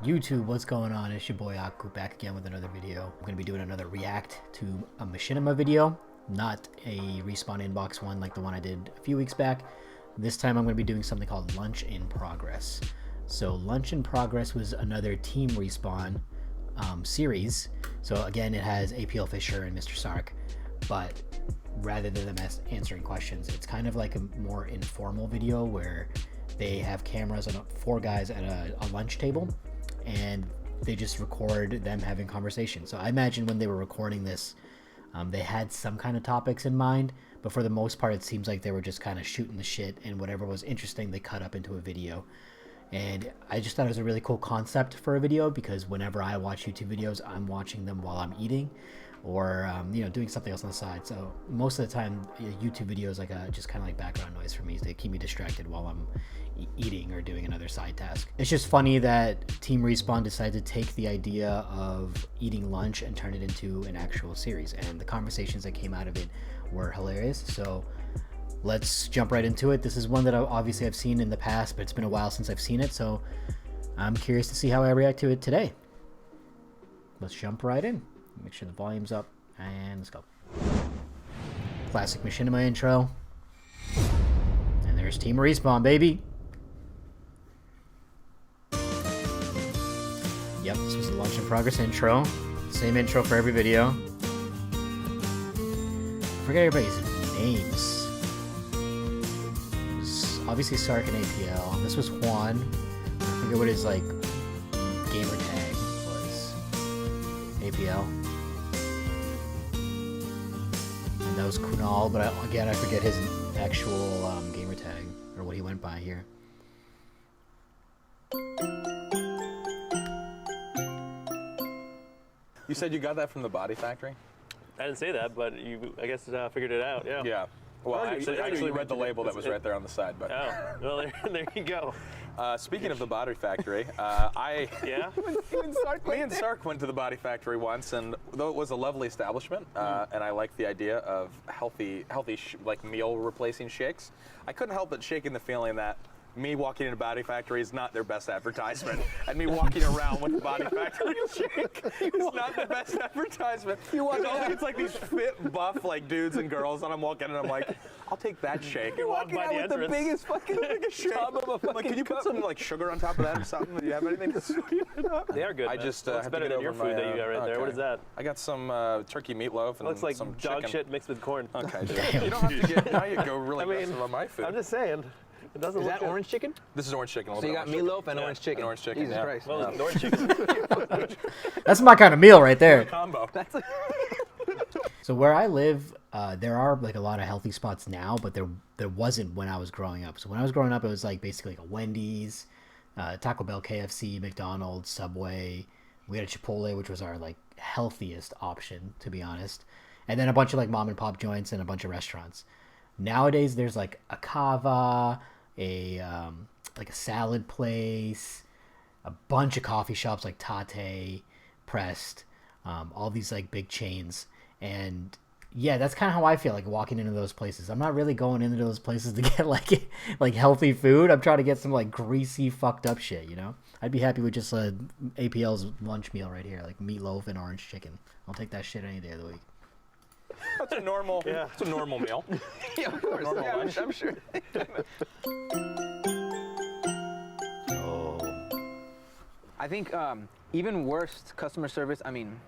YouTube, what's going on? It's your boy Aku back again with another video. I'm going to be doing another react to a Machinima video, not a Respawn Inbox one like the one I did a few weeks back. This time I'm going to be doing something called Lunch in Progress. So Lunch in Progress was another Team Respawn series. So again, it has APL Fisher and Mr. Sark, but rather than them answering questions, it's kind of like a more informal video where they have cameras on four guys at a lunch table, and they just record them having conversations. So I imagine when they were recording this, they had some kind of topics in mind, but for the most part, it seems like they were just kind of shooting the shit, and whatever was interesting, they cut up into a video. And I just thought it was a really cool concept for a video, because whenever I watch YouTube videos, I'm watching them while I'm eating, or doing something else on the side. So most of the time, YouTube videos like just kind of like background noise for me. They keep me distracted while I'm eating or doing another side task. It's just funny that Team Respawn decided to take the idea of eating lunch and turn it into an actual series, and the conversations that came out of it were hilarious. So let's jump right into it. This is one that obviously I've seen in the past, but it's been a while since I've seen it, so I'm curious to see how I react to it today. Let's jump right in. Make sure the volume's up, and let's go. Classic Machinima intro. And there's Team Respawn, baby. Yep, this was the Lunch in Progress intro. Same intro for every video. Forget everybody's names. Obviously Sark and APL. This was Juan. I forget what his gamer tag was. APL. And that was Kunal, but again I forget his actual gamer tag, or what he went by here. You said you got that from the Body Factory? I didn't say that, but you, I guess, figured it out. Yeah. Yeah. Well, I actually read the label that was right there on the side. But oh, well, there you go. Speaking of the Body Factory, Yeah. me and Sark went to the Body Factory once, and though it was a lovely establishment, and I liked the idea of healthy meal replacing shakes, I couldn't help but shaking the feeling that me walking into Body Factory is not their best advertisement, and me walking around with the Body Factory shake is not the best advertisement. It's like these fit, buff dudes and girls, and I'm walking and I'm like, I'll take that shake. You're walking out with the biggest fucking tub of a fucking can you put some sugar on top of that or something? Do you have anything to sweeten it up? They are good. I man. just Looks have better to get than your over food my, that you got right there. okay. What is that? I got some turkey meatloaf and Looks like some dog chicken. shit mixed with corn. Okay, sure. You don't have to get, now you go really aggressive on my food. I'm just saying. It doesn't Is look that good. orange chicken? This is orange chicken. So you got meatloaf and orange chicken. And orange chicken, Jesus yeah. Christ. Well, it's orange chicken. That's my kind of meal right there. Combo. So where I live, there are a lot of healthy spots now, but there wasn't when I was growing up. So when I was growing up, it was basically a Wendy's, Taco Bell, KFC, McDonald's, Subway. We had a Chipotle, which was our healthiest option, to be honest, and then a bunch of mom and pop joints and a bunch of restaurants. Nowadays, there's a Cava, a salad place, a bunch of coffee shops like Tate, Pressed, all these big chains. And yeah, that's kind of how I feel walking into those places. I'm not really going into those places to get healthy food. I'm trying to get some greasy fucked up shit, I'd be happy with just APL's lunch meal right here, meatloaf and orange chicken. I'll take that shit any day of the week. That's a normal. Yeah. It's a normal meal. Yeah, of course. Normal Yeah, lunch. I'm sure. Oh. I think even worse customer service. I mean,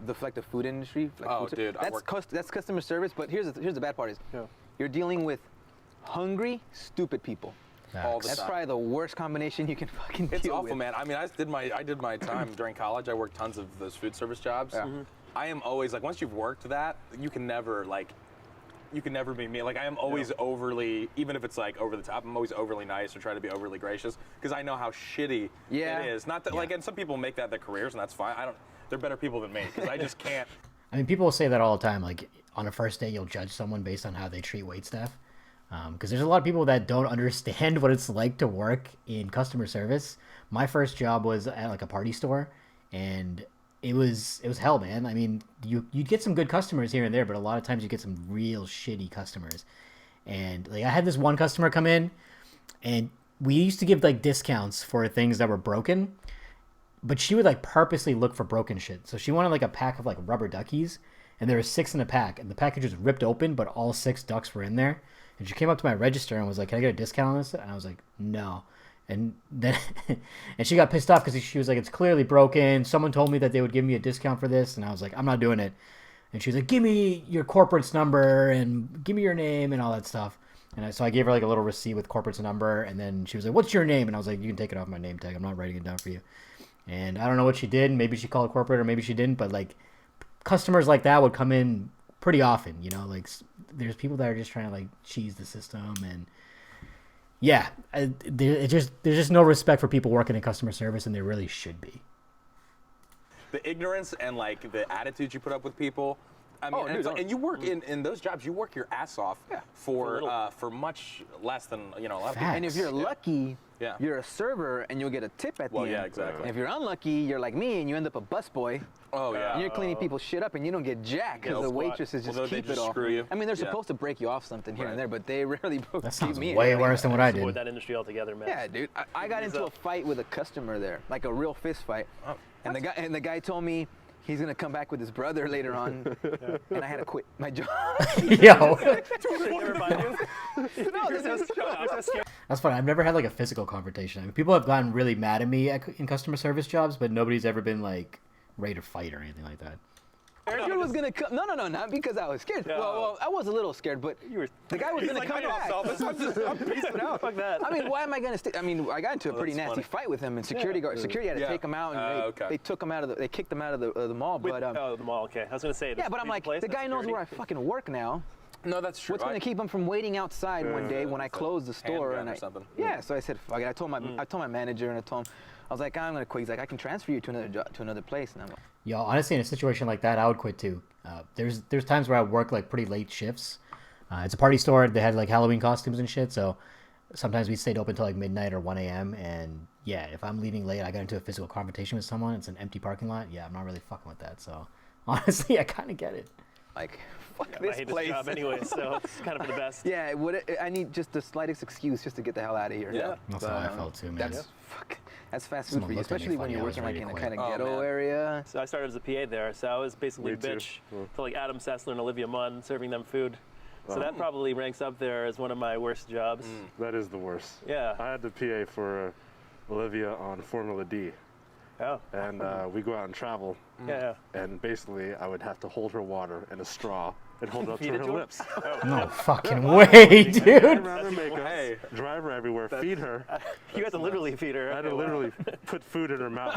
the food industry. Oh, food dude, I work- that's customer service. But here's the bad part is, you're dealing with hungry, stupid people. All the That's time. probably the worst combination you can fucking It's deal awful, with. man. I mean, I did my time during college. I worked tons of those food service jobs. Yeah. I am always once you've worked that, you can never be me. I am always overly, even if it's over the top, I'm always overly nice or try to be overly gracious, because I know how shitty it is. Not that and some people make that their careers, and that's fine. They're better people than me, because I just can't. I mean, people say that all the time. On a first date, you'll judge someone based on how they treat waitstaff. Because there's a lot of people that don't understand what it's like to work in customer service. My first job was at a party store, and it was hell, man. I mean, you'd get some good customers here and there, but a lot of times you get some real shitty customers. And I had this one customer come in, and we used to give discounts for things that were broken, but she would like purposely look for broken shit. So she wanted like a pack of like rubber duckies, and there were 6 in a pack, and the package was ripped open, but all 6 ducks were in there. And she came up to my register and was like, "Can I get a discount on this?" And I was like, "No." And then, and she got pissed off because she was like, "It's clearly broken. Someone told me that they would give me a discount for this," and I was like, "I'm not doing it." And she was like, "Give me your corporate's number and give me your name and all that stuff." And so I gave her like a little receipt with corporate's number, and then she was like, "What's your name?" And I was like, "You can take it off my name tag. I'm not writing it down for you." And I don't know what she did. Maybe she called corporate or maybe she didn't. But like customers like that would come in pretty often, you know, like there's people that are just trying to like cheese the system. And yeah, there's just no respect for people working in customer service, and there really should be. The ignorance and like the attitudes you put up with people. I mean, Oh, dude, and you work in those jobs. You work your ass off for much less than a lot of people. Facts. And if you're lucky, Yeah. you're a server and you'll get a tip at the end. yeah, exactly. And if you're unlucky, you're like me and you end up a busboy. Oh yeah. And you're cleaning people's shit up and you don't get jack because the Guess what? waitresses just Well, they keep just it all. screw you. I mean, they're Yeah. supposed to break you off something here Right. and there, but they rarely That sounds keep me. way in. worse than what I Avoid did. that industry altogether, man. Yeah, dude. I got into a fight with a customer there, like a real fist fight. Oh, And the guy told me he's gonna come back with his brother later on, and I had to quit my job. Yo, Never mind you. No, this is that's funny. I've never had like a physical confrontation. I mean, people have gotten really mad at me in customer service jobs, but nobody's ever been like ready to fight or anything like that. Dude was gonna come. No, not because I was scared. Well, I was a little scared, but the guy was gonna come back. I'm peacing out. Fuck that. I mean, why am I gonna stay? I mean, I got into a pretty that's nasty funny. fight with him, and security had to Yeah. take him out, and Okay. they took him out of they kicked him out of the mall. With, But oh, the mall. Okay, I was gonna say. yeah, but I'm like, the guy knows where I fucking work now. No, that's true. What's gonna keep him from waiting outside one day when I close the store? handgun And or I, something. yeah, so I said, fuck it. I told my manager, and I told him, I was like, I'm gonna quit. He's like, I can transfer you to another job, to another place. And I'm like, Yo, honestly, in a situation like that, I would quit too. There's times where I work like pretty late shifts. It's a party store. They had like Halloween costumes and shit, so sometimes we stayed open till like midnight or 1 a.m. And yeah, if I'm leaving late, I got into a physical confrontation with someone. It's an empty parking lot. Yeah, I'm not really fucking with that. So honestly, I kind of get it. fuck I this hate place. this job anyway, so it's kind of for the best. Yeah, I need just the slightest excuse just to get the hell out of here. Yeah. That's how I felt too, man. That's fast food Someone for you, looked at me especially when funny, you're I was working like ready in to a quit. kind of Oh, ghetto man. area. So I started as a PA there, so I was basically Me too. bitch to like Adam Sessler and Olivia Munn serving them food. So that probably ranks up there as one of my worst jobs. That is the worst. Yeah. I had to PA for Olivia on Formula D, Oh. and we go out and travel, Yeah. and basically I would have to hold her water in a straw and hold it up to Feed it her to her? lips. No fucking way, Drive dude. around her makeup, Hey. drive her everywhere, feed her. You had to literally feed her. I had to literally put food in her mouth.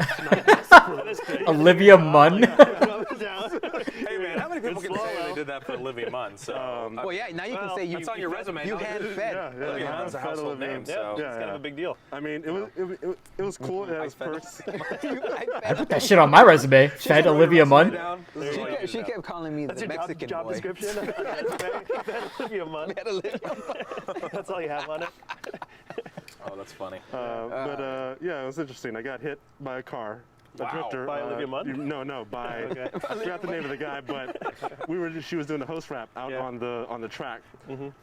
Olivia Munn. Hey man, how many people Good can say swallow. they did that for Olivia Munn? So Well, yeah, now you can Well, say you it's on your resume. you no? hand fed. Yeah, Olivia yeah. Munn's a Fed household Olivia. name. Yeah, So it's kind of a big deal. I mean, it was cool. It has fed perks. I put that shit on my resume. Fed Olivia Munn. Down. This is all you She need to kept calling me That's the your Mexican job boy. description. Olivia Munn. That's all you have on it. know. Oh, that's funny. Yeah, it was interesting. I got hit by a car. Wow. A drifter. By Olivia Munn? No, by Okay. I forgot the name of the guy, but she was doing the host rap out Yeah. on the track,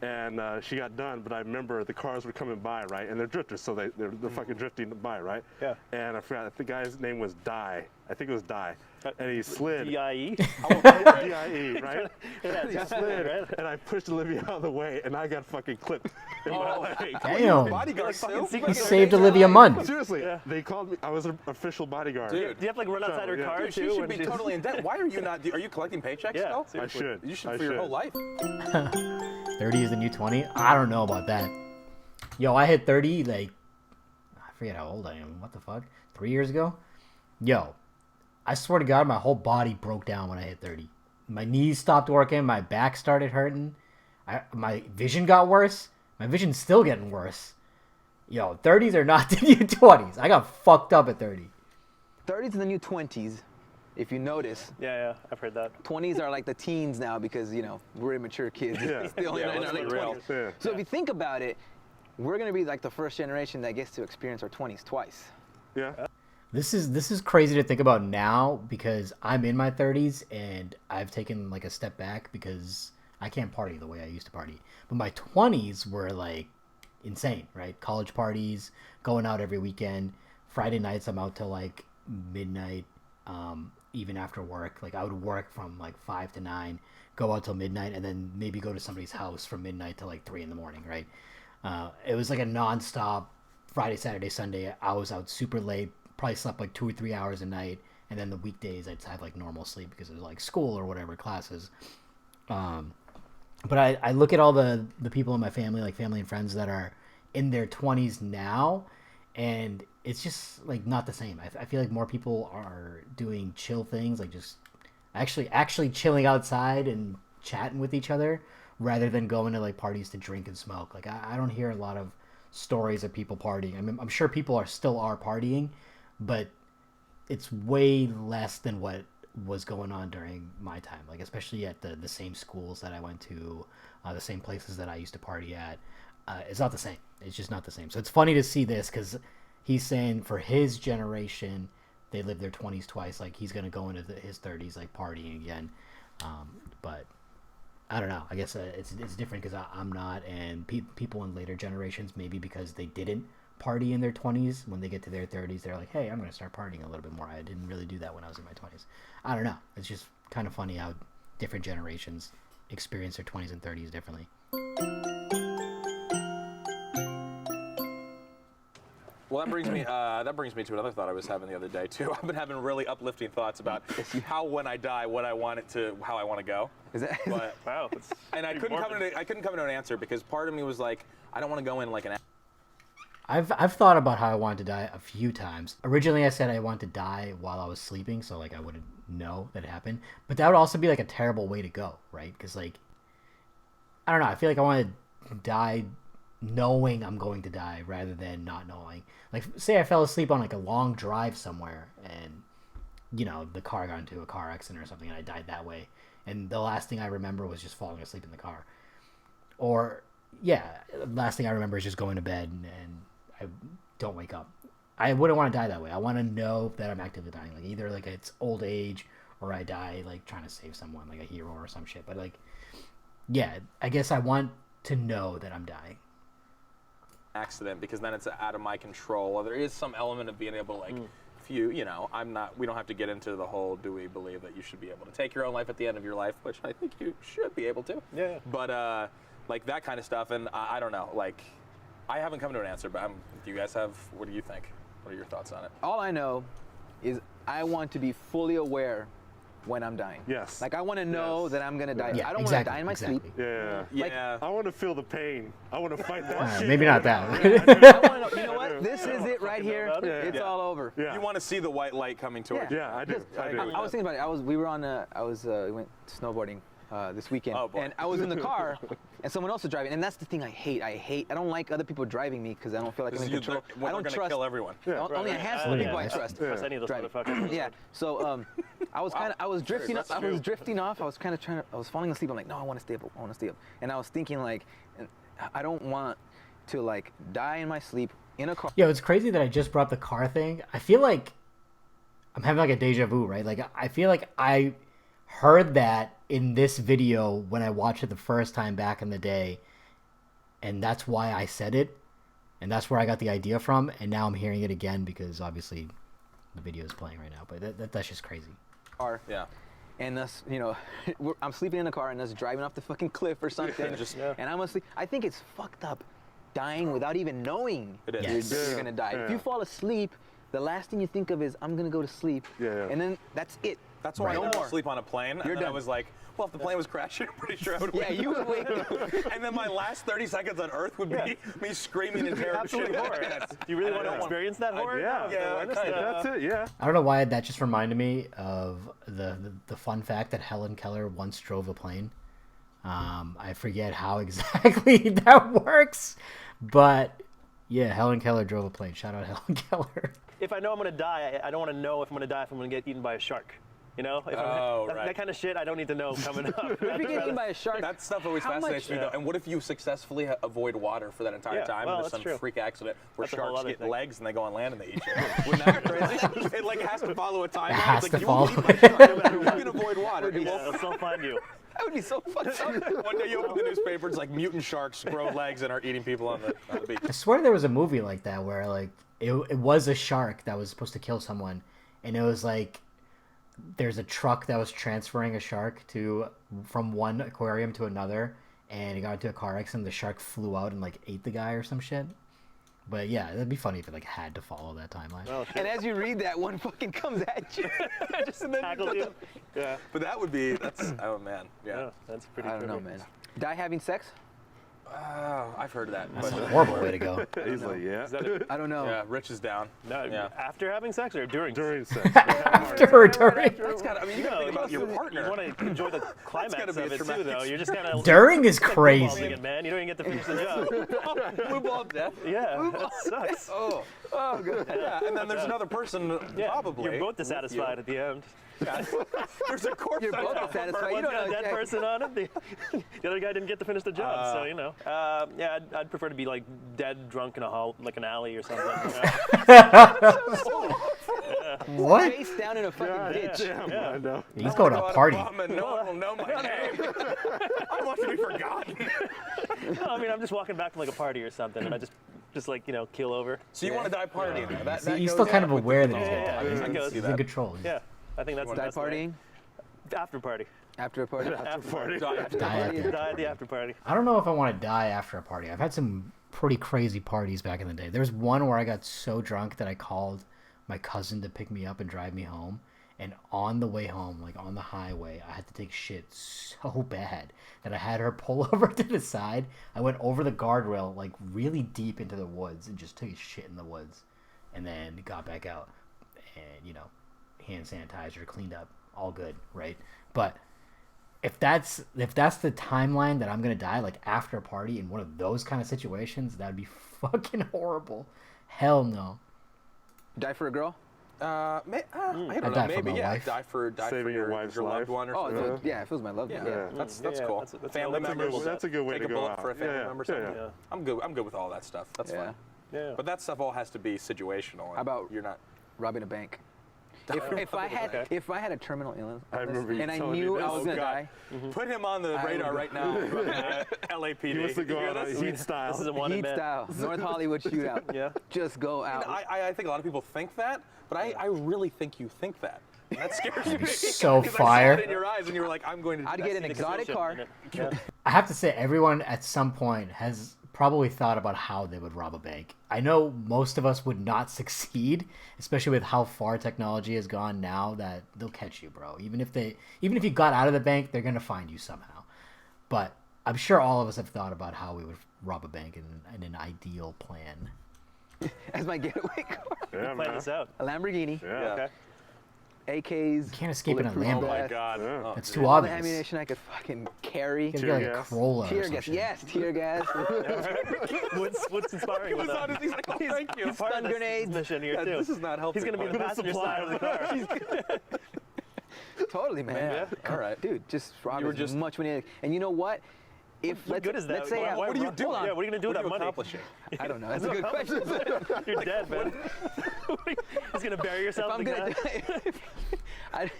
and she got done. But I remember the cars were coming by, right, and they're drifters, so they're fucking drifting by, right? Yeah. And I forgot the guy's name was Die. I think it was Die, and he slid. DIE. D-I-E, right? Yeah, He slid, right? and I pushed Olivia out of the way, and I got fucking clipped in my leg. Damn. Bodyguard still? You saved Olivia Munn. Seriously, they called me. I was an official bodyguard. Dude. Do you have to like run outside her yeah. car Dude, too? she should when be she's- totally in debt. Why are you not? Are you collecting paychecks Yeah, still? I seriously. should. You should I for your whole life. 30 is the new 20? I don't know about that. Yo, I hit 30, like, I forget how old I am. What the fuck? 3 years ago? Yo, I swear to God, my whole body broke down when I hit 30. My knees stopped working. My back started hurting. My vision got worse. My vision's still getting worse. Yo, 30s are not the new 20s. I got fucked up at 30. 30s are the new 20s, if you notice. Yeah, I've heard that. 20s are like the teens now because, we're immature kids. Yeah. Still Yeah, in let's our be late real. 20s. Yeah. So if you think about it, we're going to be like the first generation that gets to experience our 20s twice. Yeah. This is crazy to think about now because I'm in my 30s and I've taken like a step back because I can't party the way I used to party. But my 20s were like insane, right? College parties, going out every weekend. Friday nights I'm out till like midnight, even after work. Like I would work from like 5 to 9, go out till midnight, and then maybe go to somebody's house from midnight to like 3 in the morning, right? It was like a nonstop Friday, Saturday, Sunday. I was out super late, probably slept like 2 or 3 hours a night, and then the weekdays I'd have like normal sleep because it was like school or whatever classes. But I look at all the people in my family, like family and friends that are in their 20s now, and it's just like not the same. I feel like more people are doing chill things, like just actually chilling outside and chatting with each other rather than going to like parties to drink and smoke. Like I don't hear a lot of stories of people partying. I mean, I'm sure people are partying, but it's way less than what was going on during my time, like especially at the same schools that I went to, the same places that I used to party at. It's not the same. It's just not the same. So it's funny to see this because he's saying for his generation, they lived their 20s twice. Like he's going to go into his 30s, like partying again. But I don't know. I guess it's different because I'm not. And people in later generations, maybe because they didn't party in their 20s, when they get to their 30s, they're like, hey, I'm going to start partying a little bit more. I didn't really do that when I was in my 20s. I don't know. It's just kind of funny how different generations experience their 20s and 30s differently. Well, that brings me to another thought I was having the other day too. I've been having really uplifting thoughts about how when I die, what I want it to, how I want to go. Is that? But, Wow. and I couldn't come to an answer because part of me was like, I don't want to go in like an. I've thought about how I wanted to die a few times. Originally, I said I wanted to die while I was sleeping, so like I wouldn't know that it happened. But that would also be like a terrible way to go, right? Because like, I don't know. I feel like I want to die knowing I'm going to die rather than not knowing. Like, say I fell asleep on like a long drive somewhere, and you know the car got into a car accident or something, and I died that way. And the last thing I remember was just falling asleep in the car. Or yeah, last thing I remember is just going to bed and I don't wake up. I wouldn't want to die that way. I want to know that I'm actively dying. Like either like it's old age or I die like trying to save someone, like a hero or some shit. But like, yeah, I guess I want to know that I'm dying. Accident, because then it's out of my control. There is some element of being able to like, if you know, we don't have to get into the whole, do we believe that you should be able to take your own life at the end of your life, which I think you should be able to. Yeah. But like that kind of stuff, and I don't know, like, I haven't come to an answer, but do you guys have, what do you think? What are your thoughts on it? All I know is I want to be fully aware when I'm dying. Yes. Like I want to know that I'm gonna die. Yeah, I don't exactly, want to die in my sleep. Yeah. Like, Yeah. I want to feel the pain. I want to fight that shit. Maybe not that. I want to know. You know what? This is it right here. about it. It's Yeah. all over. Yeah. You want to see the white light coming towards you. Yeah, I do. I do. I was thinking about it. We went snowboarding this weekend, Oh, boy. and I was in the car, and someone else was driving. And that's the thing I hate. I don't like other people driving me because I don't feel like I'm in control. I don't We're trust. gonna kill everyone. Only a handful of people I trust. Trust any of those Driving. motherfuckers. Yeah. So I was drifting up. I was drifting off. I was kind of I was falling asleep. I'm like, no, I want to stay up. I want to stay up. And I was thinking like, I don't want to like die in my sleep in a car. Yo, it's crazy that I just brought the car thing. I feel like I'm having like a deja vu, right? Like I feel like I heard that in this video when I watched it the first time back in the day, and that's why I said it, and that's where I got the idea from, and now I'm hearing it again because obviously the video is playing right now, but that's just crazy. Car. Yeah. And us, you know, I'm sleeping in the car and us driving off the fucking cliff or something. And I'm asleep. I think it's fucked up dying without even knowing It is. Yes. you're gonna die. Yeah. If you fall asleep, the last thing you think of is I'm gonna go to sleep. Yeah. And then that's it. That's why I No don't more. sleep on a plane. You're and then I done. was like, well, if the plane was crashing, I'm pretty sure I would Yeah, wake you up. would wake up. And then my last 30 seconds on Earth would be me screaming in terror. Absolutely horror. Do you really want to experience that horror? Yeah. Yeah, That's it. Yeah. I don't know why that just reminded me of the fun fact that Helen Keller once drove a plane. I forget how exactly that works, but yeah, Helen Keller drove a plane. Shout out Helen Keller. If I know I'm going to die, I don't want to know if I'm going to die if I'm going to get eaten by a shark. You know? If right. That kind of shit I don't need to know coming up. If you get eaten by a shark, That stuff always How fascinates much- me, though. And what if you successfully avoid water for that entire Yeah, time well, and there's that's some true. freak accident where That's a whole sharks other get thing. legs and they go on land and they eat you? Wouldn't that be crazy? It like has to follow a timeline. has It's like, to you won't follow. get eaten by a shark. You can avoid water. It Yeah, won't. they'll still find you. that would be so fucked up. One day you open the newspaper, it's like mutant sharks grow legs and are eating people on the beach. I swear there was a movie like that where like it was a shark that was supposed to kill someone, and it was like there's a truck that was transferring a shark from one aquarium to another, and it got into a car accident. The shark flew out and like ate the guy or some shit. But yeah, it'd be funny if it like had to follow that timeline. Oh, shit. And as you read that, one fucking comes at you. Just tackle you. Yeah. But that's oh man, yeah. Yeah, that's pretty. I don't know, man. Die having sex? I've heard that. That's But a horrible way to go. He's like, yeah. Is that a, I don't know. yeah, Rich is down. no, Yeah. after having sex or during? During sex. After or during? That's gotta, I mean, you gotta think about your partner. You want to enjoy the climax gotta of be a it too, traumatic though. You're just kind of During is crazy. it, man. You don't even get to finish the job. Blue ball death. Yeah, that sucks. Oh, God. yeah. And then there's another person, Yeah, probably. you're both dissatisfied at the end. There's a corpse. You're both dissatisfied. You One's don't got a know dead exactly. person on it. The other guy didn't get to finish the job, so you know. Yeah, I'd prefer to be like dead, drunk in a hall, like an alley or something. What? Face down in a fucking ditch. Damn, I know. He's going to a party. And no one will know my name. I want to be forgotten. No, I mean, I'm just walking back from like a party or something, and I just like keel over. So you want to die partying? Yeah. That See, he's goes still kind of with aware the that he's Yeah, gonna die. yeah, He's, I can he's see in that. control. Yeah, I think that's the Die best way. partying? After party. After a party? After party. Die. Die after. Die at the after party. I don't know if I want to die after a party. I've had some pretty crazy parties back in the day. There's one where I got so drunk that I called my cousin to pick me up and drive me home. And on the way home, like on the highway, I had to take shit so bad that I had her pull over to the side. I went over the guardrail, like really deep into the woods, and just took a shit in the woods. And then got back out and, you know, hand sanitizer, cleaned up, all good, right? But if that's the timeline that I'm going to die, like after a party in one of those kind of situations, that'd be fucking horrible. Hell no. Die for a girl? I don't I'd know. die for Maybe my wife. Die for Saving your wife's loved life. one or Oh, something. yeah, if it was my loved one. Yeah, Yeah. that's Yeah, cool. that's Family a members. good- That's a good way Take to a go bullet out. for a family member. Something. Yeah. I'm good with all that stuff. That's Yeah. fine. Yeah. But that stuff all has to be situational. and How about- you're not? Robbing a bank. If I had a terminal illness I remember you and I telling me knew this. I was Oh, gonna God. die, Put him on the I radar would- right now. LAPD. He wants to go You out hear on this? heat style. This is a wanted heat man. style, North Hollywood shootout. Yeah. Just go out. I think a lot of people think that, but I really think you think that. And that scares me. so 'Cause fire. I saw it in your eyes, and you were like, "I'm going to." I'd get an exotic car. Yeah. I have to say, everyone at some point has probably thought about how they would rob a bank. I know most of us would not succeed, especially with how far technology has gone now that they'll catch you, bro. Even if you got out of the bank, they're going to find you somehow. But I'm sure all of us have thought about how we would rob a bank in an ideal plan. As my getaway car. Yeah, Plan man. this out. A Lamborghini, Yeah. Okay. AKs. Can't escape in a bulletproof Lambo. Oh my vest, God. Yeah. Oh, That's dude. too All the obvious. ammunition I could fucking carry. Get Tear like a gas. Corolla or Tear some gas. shit. Yes, tear gas. What's inspiring with that? He's like, "Oh, thank you." He's part Stun of this grenades. mission here Yeah, too. this is not helping. He's gonna be the Gonna passenger supply side of the car. Totally, man. Yeah. All right. Dude, just rob You were as just- much money. And you know what? If What good is that? let's say Why- why What are you rob- doing? Yeah, what are you gonna do with What that are you money? accomplishing? I don't know. That's a good question. You're dead, man. He's gonna bury yourself I'm in the gonna ground. I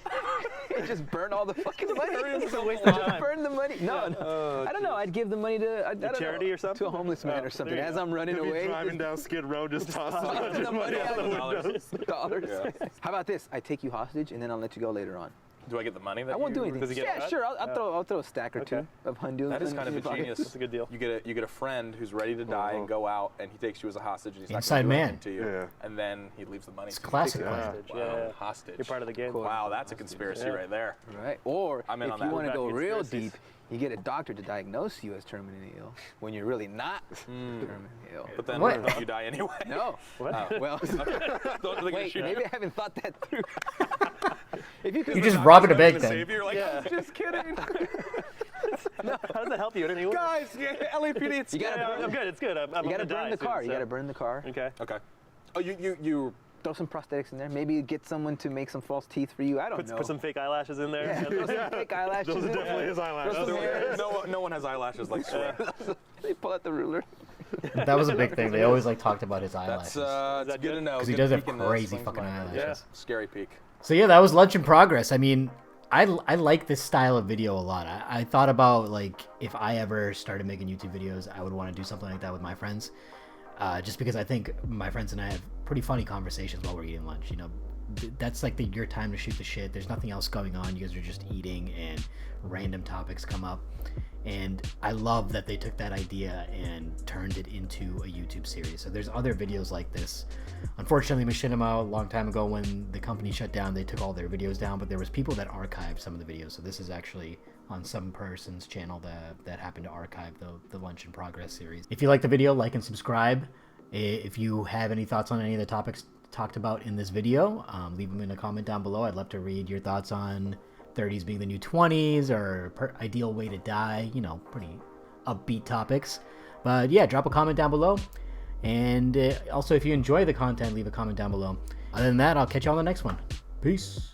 just burn all the fucking money. It's a waste of time. Burn the money. No, I don't know. I'd give the money to I don't charity know, or something? to a homeless man Oh, or something. there you As go. I'm running He'll be away, driving down Skid Row, just tossing a bunch tossing the of money money out out the the window. dollars. Yeah. How about this? I take you hostage and then I'll let you go later on. Do I get the money? That I won't do anything. Does he get Yeah, cut? sure. I'll throw a stack or Okay. two of hundreds. That is kind of in your pocket. ingenious. That's a good deal. You get a friend who's ready to die and go out, and he takes you as a hostage, and he's Inside not gonna do man. anything to you. Yeah. And then he leaves the money. It's to you. classic Yeah. plan. Hostage, Wow, yeah. hostage. You're part of the game. Cool. Wow, that's a conspiracy Yeah. right there. Right. Or I'm in if on you that. want to go Back real conspiracies. deep, you get a doctor to diagnose you as terminally ill when you're really not terminally ill. But then What? you die anyway. No. What? Well, Don't think wait, maybe I haven't thought that through. If you could You just robbing a bank then. Save you. You're like, Yeah. "I'm just kidding. How does that help you in any way? Guys, yeah, LAPD, it's You gotta Yeah, burn I'm good. It's good. I'm You gotta gonna burn die the car. soon, You gotta so- burn the car. Okay. Okay. Oh, you Throw some prosthetics in there. Maybe get someone to make some false teeth for you. I don't know. Put some fake eyelashes in there. Yeah, throw some fake eyelashes. Those are in there. definitely his eyelashes. Throw some hairs. no one has eyelashes like Swear. They pull out the ruler. That was a big thing. They always like talked about his eyelashes. That's that good to good? know. 'Cause he Good does have peek in the crazy slings fucking of my eyelashes. eyelashes. Scary peek. So yeah, that was lunch in progress. I mean, I like this style of video a lot. I thought about like if I ever started making YouTube videos, I would want to do something like that with my friends. Just because I think my friends and I have pretty funny conversations while we're eating lunch. You know, that's like your time to shoot the shit. There's nothing else going on. You guys are just eating and random topics come up. And I love that they took that idea and turned it into a YouTube series. So there's other videos like this. Unfortunately, Machinima, a long time ago when the company shut down, they took all their videos down, but there was people that archived some of the videos. So this is actually on some person's channel that happened to archive the Lunch in Progress series. If you like the video, like and subscribe. If you have any thoughts on any of the topics talked about in this video, leave them in a comment down below. I'd love to read your thoughts on 30s being the new 20s or ideal way to die, you know, pretty upbeat topics. But yeah, drop a comment down below. And also, if you enjoy the content, leave a comment down below. Other than that, I'll catch you on the next one. Peace.